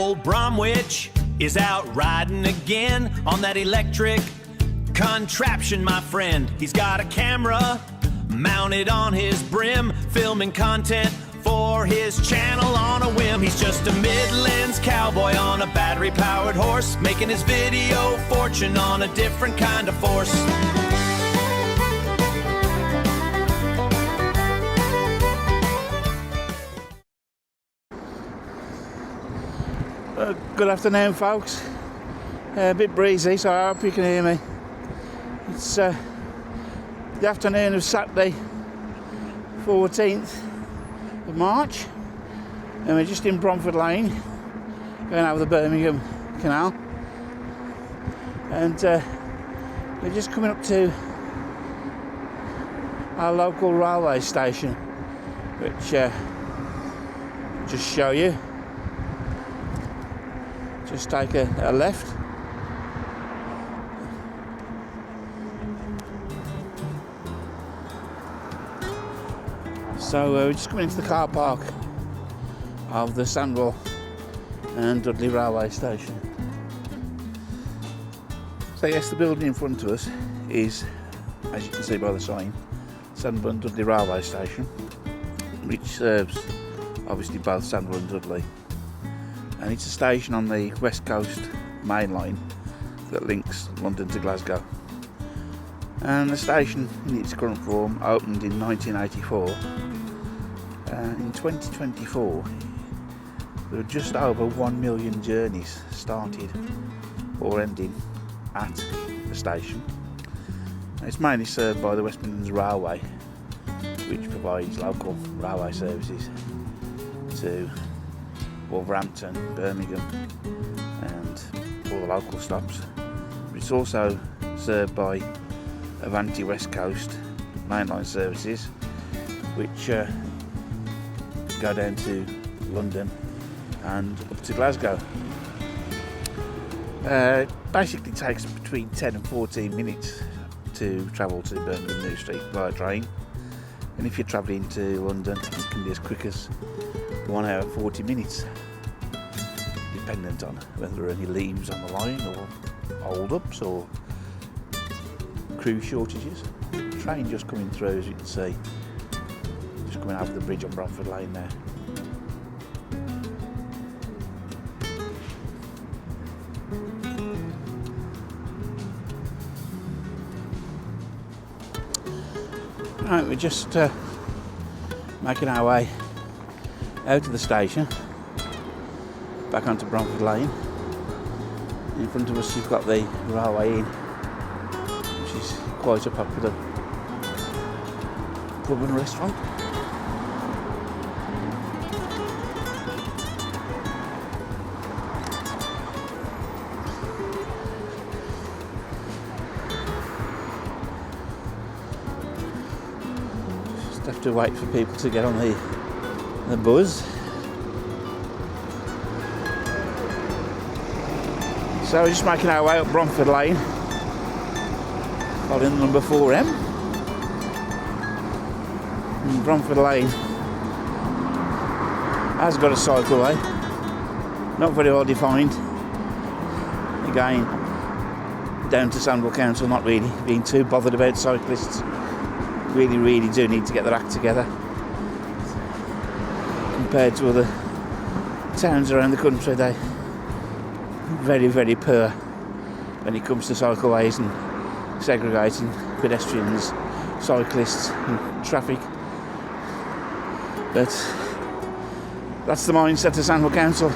old Bromwich is out riding again on that electric contraption, my friend. He's got a camera mounted on his brim, filming content for his channel on a whim. He's just a Midlands cowboy on a battery-powered horse, making his video fortune on a different kind of force. Good afternoon, folks. A bit breezy, so I hope you can hear me. It's the afternoon of Saturday, 14th of March, and we're just in Bromford Lane, going over the Birmingham Canal, and we're just coming up to our local railway station, which just show you. Just take a left. So we're just coming into the car park of the Sandwell and Dudley railway station. So yes, the building in front of us is, as you can see by the sign, Sandwell and Dudley railway station, which serves obviously both Sandwell and Dudley. And it's a station on the West Coast main line that links London to Glasgow. And the station in its current form opened in 1984. In 2024 there were just over 1 million journeys started or ending at the station. It's mainly served by the West Midlands Railway, which provides local railway services to Wolverhampton, Birmingham and all the local stops. It's also served by Avanti West Coast mainline services, which go down to London and up to Glasgow. Basically takes between 10 and 14 minutes to travel to Birmingham New Street via train, and if you're travelling to London it can be as quick as 1 hour 40 minutes, dependent on whether there are any leaves on the line or hold-ups or crew shortages. The train just coming through, as you can see, just coming over the bridge on Bromford Lane now. Right, we're just making our way out of the station, back onto Bromford Lane. In front of us you've got the Railway Inn, which is quite a popular pub and restaurant. Just have to wait for people to get on the bus. So we're just making our way up Bromford Lane, following number 4M. And Bromford Lane has got a cycleway, not very well defined. Again, down to Sandwell Council not really being too bothered about cyclists. Really do need to get their act together compared to other towns around the country. They very poor when it comes to cycleways and segregating pedestrians, cyclists and traffic. But that's the mindset of Sandwell Council.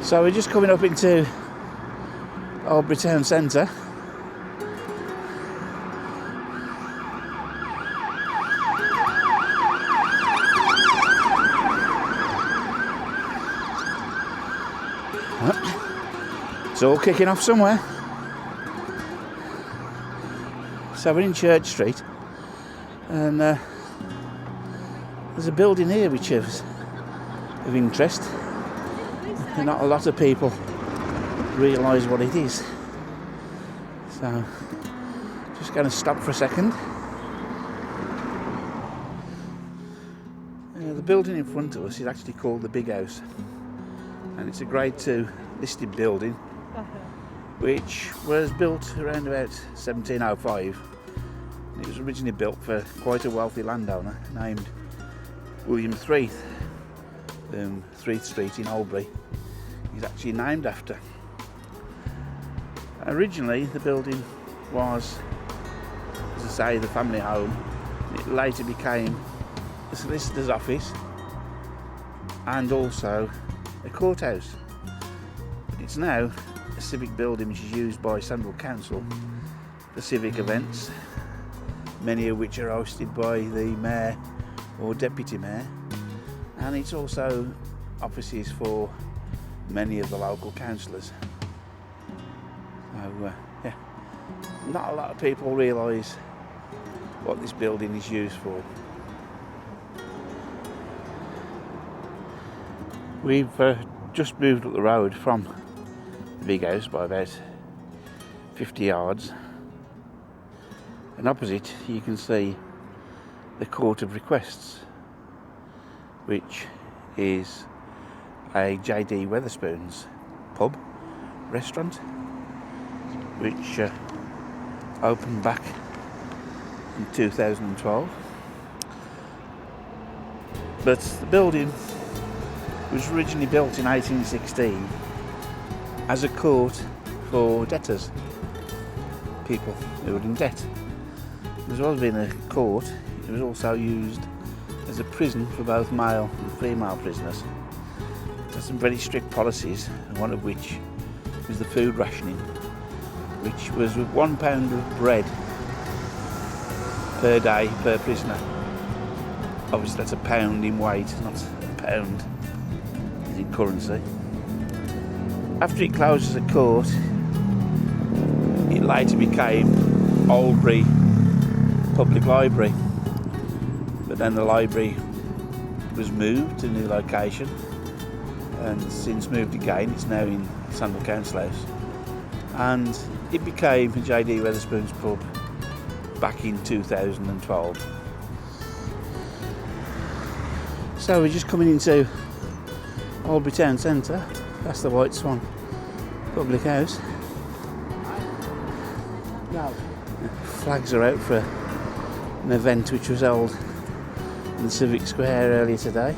So we're just coming up into Oldbury Town Centre. It's all kicking off somewhere. So we're in Church Street, and there's a building here which is of interest. Not a lot of people realise what it is. So just going to stop for a second. building in front of us is actually called the Big House, and it's a Grade 2 listed building which was built around about 1705. It was originally built for quite a wealthy landowner named William Threath. Threath Street in Oldbury is actually named after. Originally the building was, as I say, the family home. It later became a solicitor's office and also a courthouse. It's now a civic building which is used by Sandwell Council for civic events, many of which are hosted by the Mayor or Deputy Mayor, and it's also offices for many of the local councillors. So yeah, not a lot of people realise what this building is used for. We've just moved up the road from the Big House by about 50 yards, and opposite you can see the Court of Requests, which is a J.D. Wetherspoon's pub restaurant, which opened back in 2012. But the building was originally built in 1816 as a court for debtors, people who were in debt. As well as being a court, it was also used as a prison for both male and female prisoners. It had some very strict policies, one of which was the food rationing, which was with £1 of bread per day per prisoner. Obviously that's a pound in weight, not a pound in currency. After it closed as a court, it later became Oldbury Public Library, but then the library was moved to a new location, and since moved again it's now in Sandwell Council House, and it became J.D. Wetherspoon's pub back in 2012. So we're just coming into Oldbury Town Centre. That's the White Swan Public House. Flags are out for an event which was held in the Civic Square earlier today.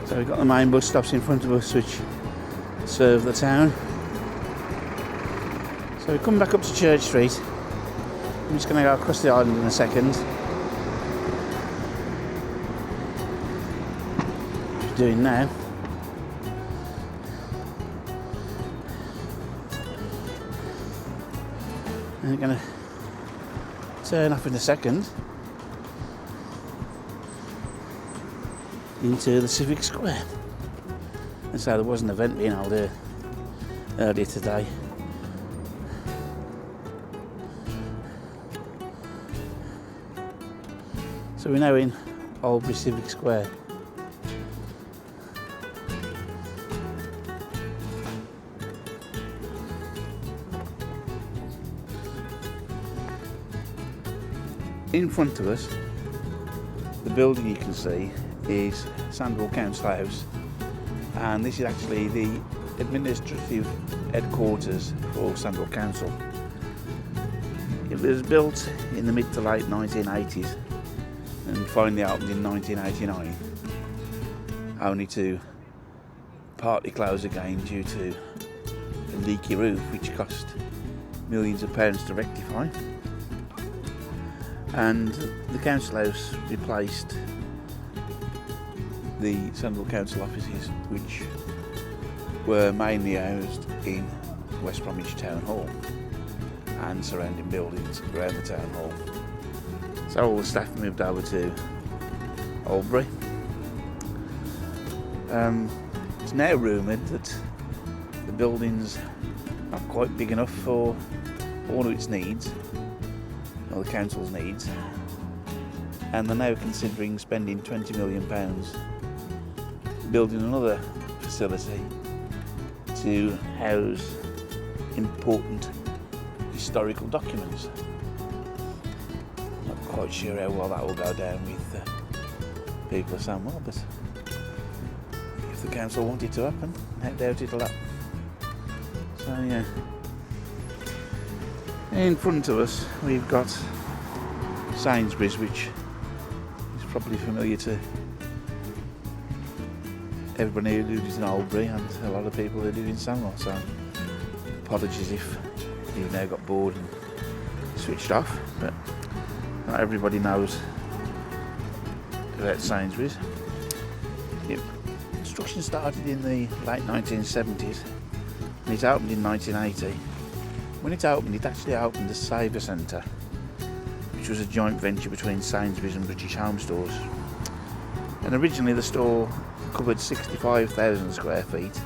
So we've got the main bus stops in front of us which serve the town. So we come back up to Church Street. I'm just going to go across the island in a second. Which we're doing now. And we're going to turn off in a second into the Civic Square. And so there was an event being held here earlier today. So we're now in Oldbury Civic Square. In front of us, the building you can see is Sandwell Council House, and this is actually the administrative headquarters for Sandwell Council. It was built in the mid to late 1980s and finally opened in 1989, only to partly close again due to a leaky roof which cost millions of pounds to rectify. And the council house replaced the Sandwell Council offices, which were mainly housed in West Bromwich Town Hall and surrounding buildings around the town hall. So all the staff moved over to Oldbury. It's now rumoured that the building's not quite big enough for all of its needs, or the council's needs, and they're now considering spending £20 million building another facility to house important historical documents. Not quite sure how well that will go down with people of Sandwell, but if the council want it to happen, I doubt it'll happen. So yeah. In front of us we've got Sainsbury's, which is probably familiar to everybody who lives in Oldbury and a lot of people who live in Sandwell, so apologies if you've now got bored and switched off, but not everybody knows about Sainsbury's. The construction started in the late 1970s and it opened in 1980. When it opened, it actually opened as Saver Centre, which was a joint venture between Sainsbury's and British Home Stores. And originally the store covered 65,000 square feet,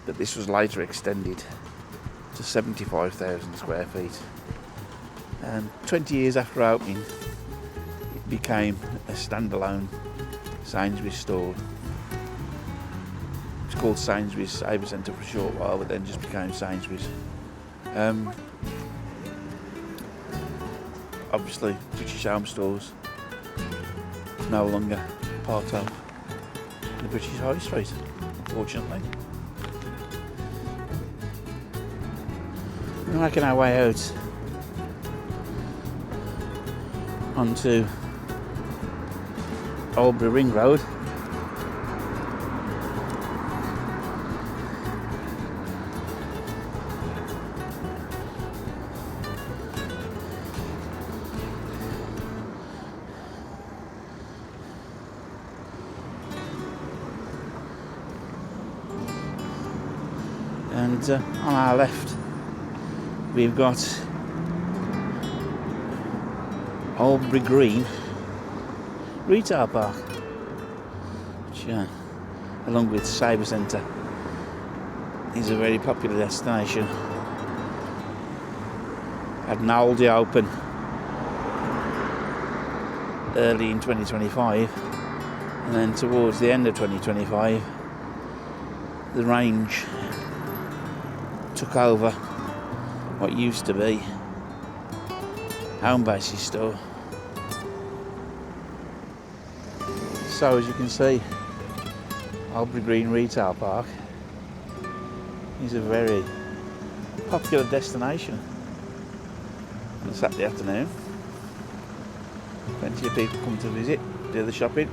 but this was later extended to 75,000 square feet. And 20 years after opening, it became a standalone Sainsbury's store. It's called Sainsbury's Saver Centre for a short while, but then just became Sainsbury's. Obviously, British Home Stores no longer part of the British High Street, unfortunately. We're making our way out onto Oldbury Ring Road. And on our left we've got Oldbury Green Retail Park, which along with Saver Centre is a very popular destination. Had an Aldi open early in 2025, and then towards the end of 2025 the range took over what used to be Homebase's store. So as you can see, Oldbury Green Retail Park is a very popular destination on a Saturday afternoon. Plenty of people come to visit, do the shopping.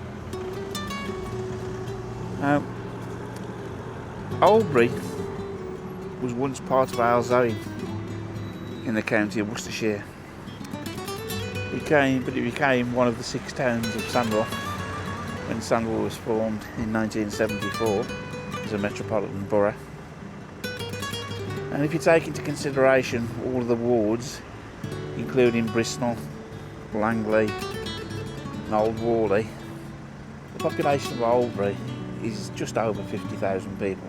Oldbury was once part of Alzey in the county of Worcestershire. It became one of the 6 towns of Sandwell when Sandwell was formed in 1974 as a metropolitan borough. And if you take into consideration all of the wards, including Bristol, Langley and Old Warley, the population of Oldbury is just over 50,000 people.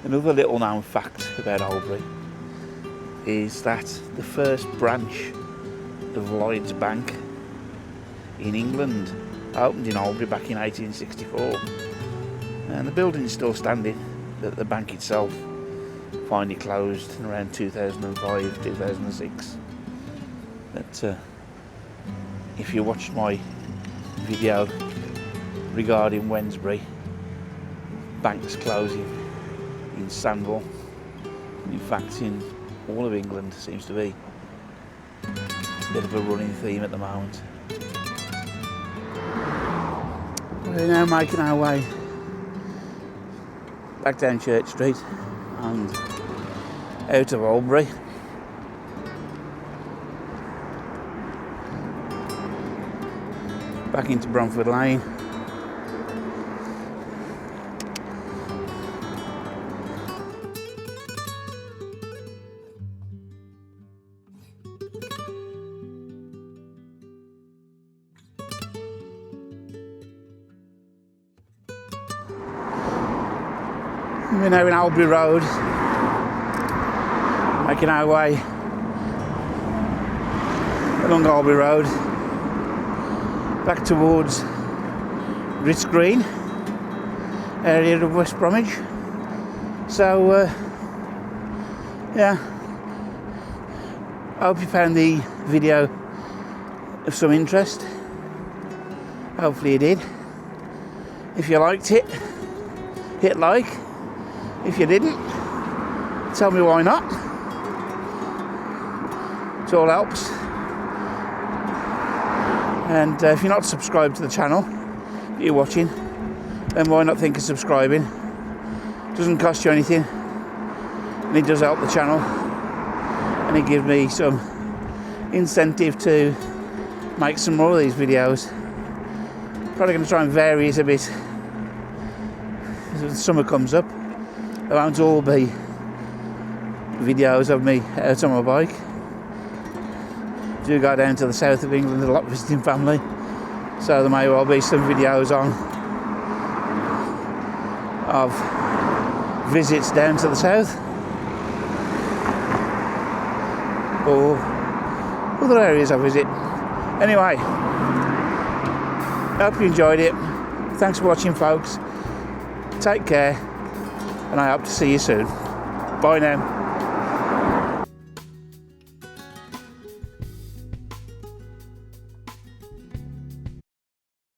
Another little known fact about Oldbury is that the first branch of Lloyds Bank in England opened in Oldbury back in 1864, and the building is still standing, but the bank itself finally closed in around 2005-2006. But if you watched my video regarding Wednesbury banks closing in Sandwell, in fact in all of England, seems to be a bit of a running theme at the moment. We're now making our way back down Church Street and out of Oldbury. Back into Bromford Lane. We're now in Oldbury Road, making our way along Oldbury Road back towards Ritz Green area of West Bromwich. So yeah, I hope you found the video of some interest. Hopefully you did. If you liked it, hit like. If you didn't, tell me why not. It all helps. And if you're not subscribed to the channel that you're watching, then why not think of subscribing? It doesn't cost you anything, and it does help the channel, and it gives me some incentive to make some more of these videos. Probably going to try and vary it a bit as the summer comes up. There won't all be videos of me out on my bike. I do go down to the south of England a lot visiting family, so there may well be some videos on of visits down to the south or other areas I visit. Anyway, I hope you enjoyed it. Thanks for watching, folks. Take care, and I hope to see you soon. Bye now.